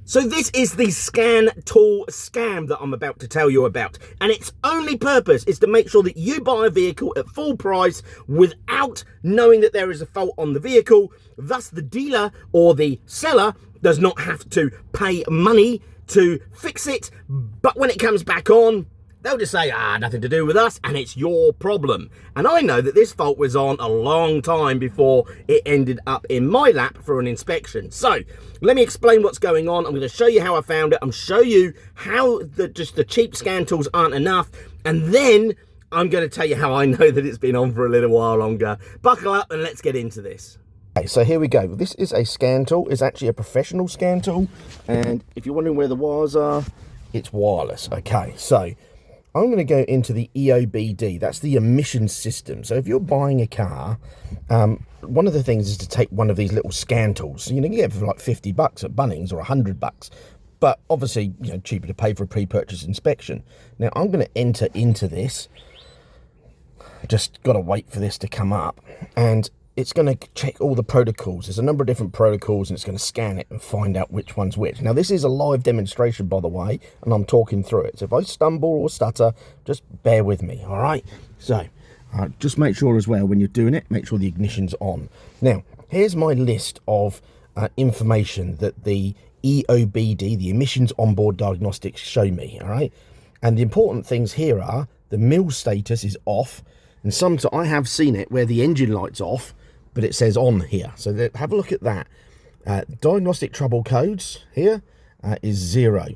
So this is the scan tool scam that I'm about to tell you about, and its only purpose is to make sure that you buy a vehicle at full price without knowing that there is a fault on the vehicle. Thus the dealer or the seller does not have to pay money to fix it, but when it comes back on, they'll just say, nothing to do with us, and it's your problem. And I know that this fault was on a long time before it ended up in my lap for an inspection. So, let me explain what's going on. I'm going to show you how I found it. I'm show you how just the cheap scan tools aren't enough. And then, I'm going to tell you how I know that it's been on for a little while longer. Buckle up and let's get into this. Okay, so here we go. This is a scan tool. It's actually a professional scan tool. And if you're wondering where the wires are, it's wireless. Okay, so I'm going to go into the EOBD. That's the emissions system. So if you're buying a car, one of the things is to take one of these little scan tools. You know, you get it for like $50 at Bunnings or $100, but obviously, you know, cheaper to pay for a pre-purchase inspection. Now I'm going to enter into this. Just got to wait for this to come up, and it's going to check all the protocols. There's a number of different protocols, and it's going to scan it and find out which one's which. Now, this is a live demonstration, by the way, and I'm talking through it. So if I stumble or stutter, just bear with me, all right? So, just make sure as well, when you're doing it, make sure the ignition's on. Now, here's my list of information that the EOBD, the Emissions Onboard Diagnostics, show me, all right? And the important things here are the MIL status is off, and sometimes I have seen it where the engine light's off, but it says on here. So have a look at that. Diagnostic trouble codes here is 0.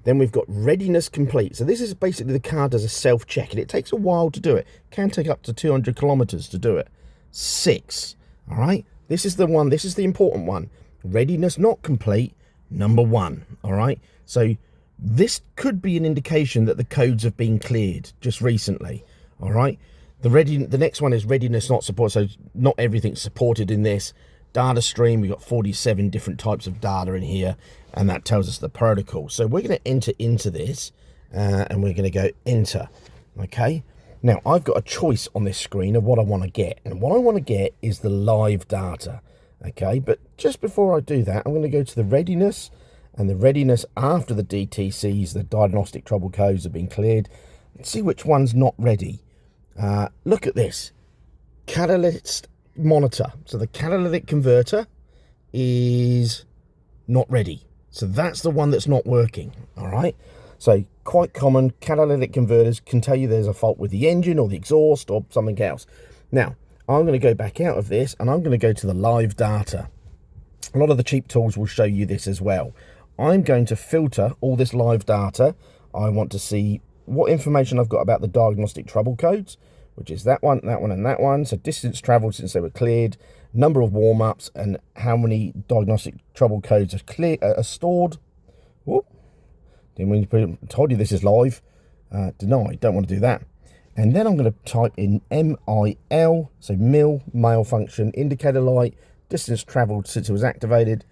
Then we've got readiness complete. So this is basically the car does a self-check, and it takes a while to do it. Can take up to 200 kilometers to do it. 6. All right. This is the one. This is the important one. Readiness not complete. Number 1. All right. So this could be an indication that the codes have been cleared just recently. All right. The next one is readiness not supported, so not everything's supported in this. Data stream, we've got 47 different types of data in here, and that tells us the protocol. So we're going to enter into this, and we're going to go enter, okay? Now, I've got a choice on this screen of what I want to get, and what I want to get is the live data, okay? But just before I do that, I'm going to go to the readiness, and the readiness after the DTCs, the diagnostic trouble codes have been cleared, and see which one's not ready. Look at this catalyst monitor. So the catalytic converter is not ready. So that's the one that's not working. All right. So quite common, catalytic converters can tell you there's a fault with the engine or the exhaust or something else. Now I'm going to go back out of this, and I'm going to go to the live data. A lot of the cheap tools will show you this as well. I'm going to filter all this live data. I want to see what information I've got about the diagnostic trouble codes, which is that one, and that one. So distance traveled since they were cleared, number of warm-ups, and how many diagnostic trouble codes are stored. Whoop. Didn't mean to put it, told you this is live. Deny, don't want to do that. And then I'm going to type in MIL, so MIL, malfunction, indicator light, distance traveled since it was activated,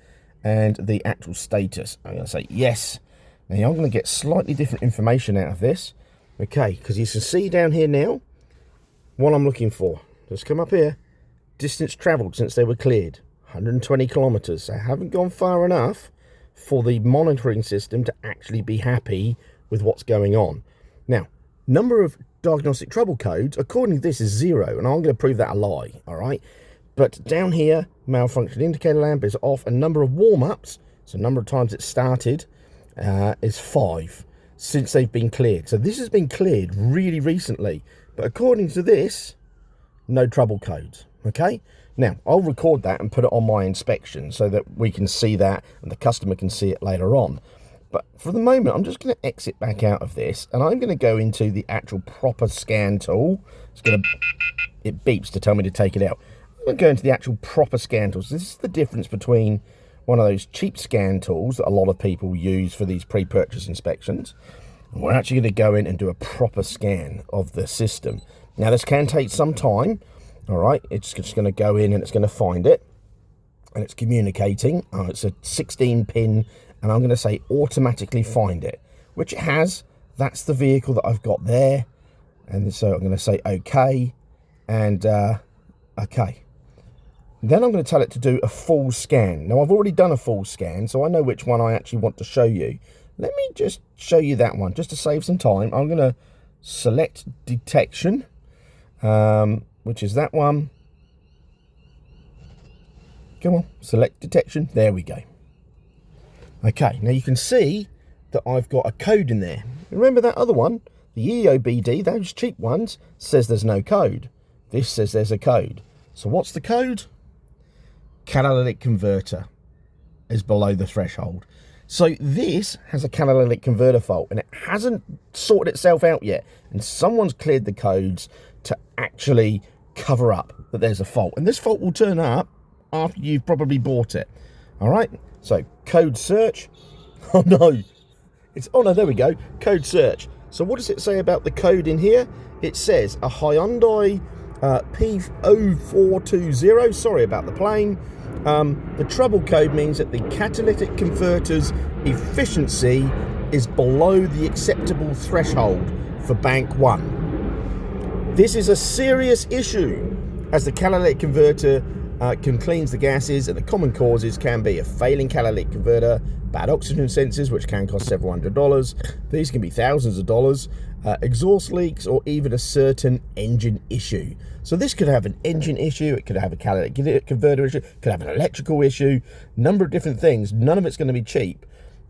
and the actual status. I'm going to say yes. Now I'm going to get slightly different information out of this, okay, because you can see down here now what I'm looking for. Just come up here, distance travelled since they were cleared, 120 kilometres. So I haven't gone far enough for the monitoring system to actually be happy with what's going on. Now, number of diagnostic trouble codes, according to this, is 0, and I'm going to prove that a lie, all right? But down here, malfunction indicator lamp is off, and number of warm-ups, so number of times it started, is 5 since they've been cleared. So this has been cleared really recently, but according to this, no trouble codes. Okay, now I'll record that and put it on my inspection so that we can see that and the customer can see it later on. But for the moment, I'm just going to exit back out of this, and I'm going to go into the actual proper scan tool. It beeps to tell me to take it out. I'm going to go into the actual proper scan tools. This is the difference between one of those cheap scan tools that a lot of people use for these pre-purchase inspections. And we're actually going to go in and do a proper scan of the system. Now, this can take some time. All right, it's just going to go in and it's going to find it, and it's communicating. It's a 16-pin, and I'm going to say automatically find it, which it has. That's the vehicle that I've got there, and so I'm going to say okay, and okay. Then I'm going to tell it to do a full scan. Now, I've already done a full scan, so I know which one I actually want to show you. Let me just show you that one, just to save some time. I'm going to select detection, which is that one. Come on, select detection. There we go. Okay, now you can see that I've got a code in there. Remember that other one? The EOBD, those cheap ones, says there's no code. This says there's a code. So what's the code? Catalytic converter is below the threshold. So this has a catalytic converter fault, and it hasn't sorted itself out yet. And someone's cleared the codes to actually cover up that there's a fault. And this fault will turn up after you've probably bought it. All right, so code search. Oh no, oh no, there we go, code search. So what does it say about the code in here? It says a Hyundai P0420, sorry about the plane. The trouble code means that the catalytic converter's efficiency is below the acceptable threshold for bank 1. This is a serious issue, as the catalytic converter can cleanse the gases, and the common causes can be a failing catalytic converter, bad oxygen sensors, which can cost several $100s. These can be thousands of dollars, exhaust leaks, or even a certain engine issue. So this could have an engine issue, it could have a catalytic converter issue, it could have an electrical issue, number of different things. None of it's going to be cheap,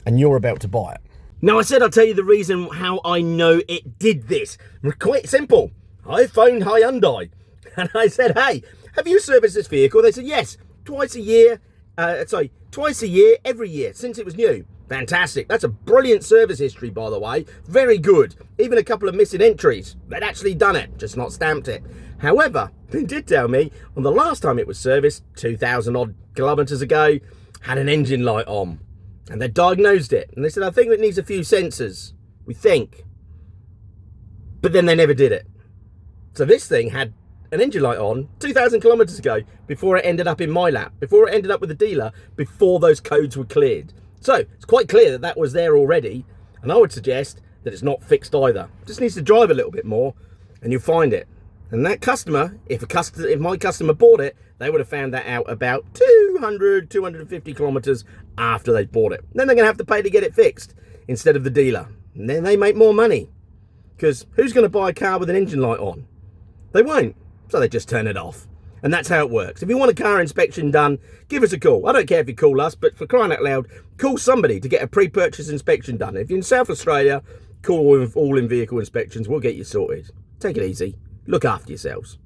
and you're about to buy it. Now, I said I'd tell you the reason how I know it did this. Quite simple. I phoned Hyundai, and I said, hey, have you serviced this vehicle? They said, yes, twice a year, every year, since it was new. Fantastic. That's a brilliant service history, by the way. Very good. Even a couple of missing entries. They'd actually done it, just not stamped it. However, they did tell me on the last time it was serviced, 2,000 odd kilometres ago, had an engine light on. And they diagnosed it. And they said, I think it needs a few sensors. We think. But then they never did it. So this thing had an engine light on 2,000 kilometres ago before it ended up in my lap, before it ended up with the dealer, before those codes were cleared. So it's quite clear that that was there already, and I would suggest that it's not fixed either. It just needs to drive a little bit more and you'll find it. And that customer, if my customer bought it, they would have found that out about 250 kilometres after they bought it. Then they're going to have to pay to get it fixed instead of the dealer. And then they make more money, because who's going to buy a car with an engine light on? They won't. So they just turn it off. And that's how it works. If you want a car inspection done, give us a call. I don't care if you call us, but for crying out loud, call somebody to get a pre-purchase inspection done. If you're in South Australia, call All In Vehicle Inspections. We'll get you sorted. Take it easy. Look after yourselves.